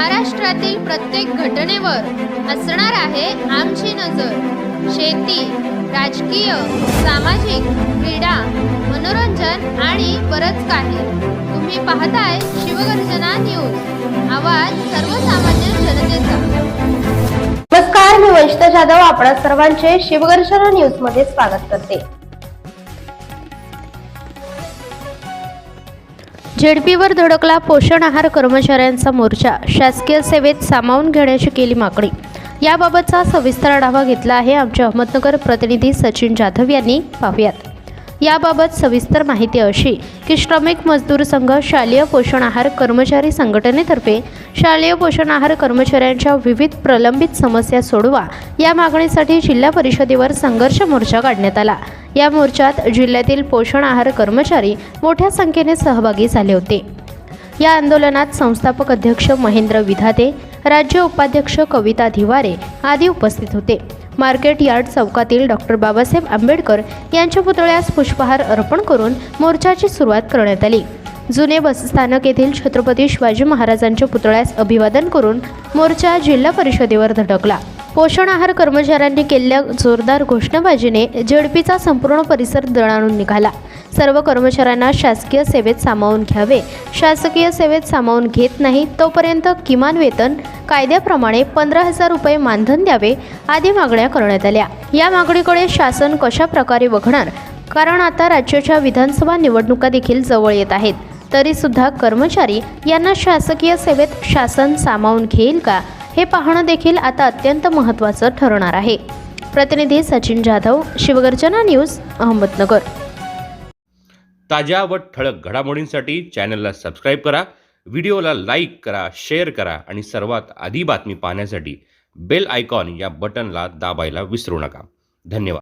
महाराष्ट्रातील प्रत्येक घटनेवर असणार आहे आमची नजर। शेती, राजकीय, सामाजिक, क्रीडा, मनोरंजन आणि बरंच काही। तुम्ही पाहताय शिवगर्जना न्यूज, आवाज सर्वसामान्य जनतेचा। नमस्कार, मी वंशिता जाधव आपणा सर्वांचे शिवगर्जना न्यूज मध्ये स्वागत करते। झेडपीवर धडकला पोषण आहार कर्मचाऱ्यांचा मोर्चा, शासकीय सेवेत सामावून घेण्याची केली मागणी। याबाबतचा सविस्तर आढावा घेतला आहे आमचे अहमदनगर प्रतिनिधी सचिन जाधव यांनी। पाहूयात याबाबत सविस्तर माहिती अशी की श्रमिक मजदूर संघ शालेय पोषण आहार कर्मचारी संघटनेतर्फे शालेय पोषण आहार कर्मचाऱ्यांच्या विविध प्रलंबित समस्या सोडवा या मागणीसाठी जिल्हा परिषदेवर संघर्ष मोर्चा काढण्यात आला। या मोर्चात जिल्ह्यातील पोषण आहार कर्मचारी मोठ्या संख्येने सहभागी झाले होते। या आंदोलनात संस्थापक अध्यक्ष महेंद्र विधाते, राज्य उपाध्यक्ष कविता धिवारे आदी उपस्थित होते। मार्केट यार्ड चौकातील डॉक्टर बाबासाहेब आंबेडकर यांच्या पुतळ्यास पुष्पहार अर्पण करून मोर्चाची सुरुवात करण्यात आली। जुने बसस्थानक येथील छत्रपती शिवाजी महाराजांच्या पुतळ्यास अभिवादन करून मोर्चा जिल्हा परिषदेवर धडकला। पोषण आहार कर्मचाऱ्यांनी केलेल्या जोरदार घोषणाबाजीने झेडपीचा संपूर्ण परिसर दणाणून निघाला। सर्व कर्मचाऱ्यांना शासकीय सेवेत सामावून घ्यावे, शासकीय सेवेत सामावून घेत नाही तोपर्यंत किमान वेतन कायद्याप्रमाणे 15,000 रुपये मानधन द्यावे आदी मागण्या करण्यात आल्या। या मागणीकडे शासन कशा प्रकारे बघणार, कारण आता राज्याच्या विधानसभा निवडणुका देखील जवळ येत आहेत, तरी सुद्धा कर्मचारी यांना शासकीय सेवेत शासन सामावून घेईल का हे पाहणं देखील आता अत्यंत महत्त्वाचं ठरणार आहे। प्रतिनिधी सचिन जाधव, शिवगर्जना न्यूज, अहमदनगर। ताज्या व ठळक घडामोडींसाठी चॅनलला सबस्क्राईब करा, व्हिडिओला लाईक करा, शेअर करा आणि सर्वात आधी बातमी पाहण्यासाठी बेल आयकॉन या बटनला दाबायला विसरू नका। धन्यवाद।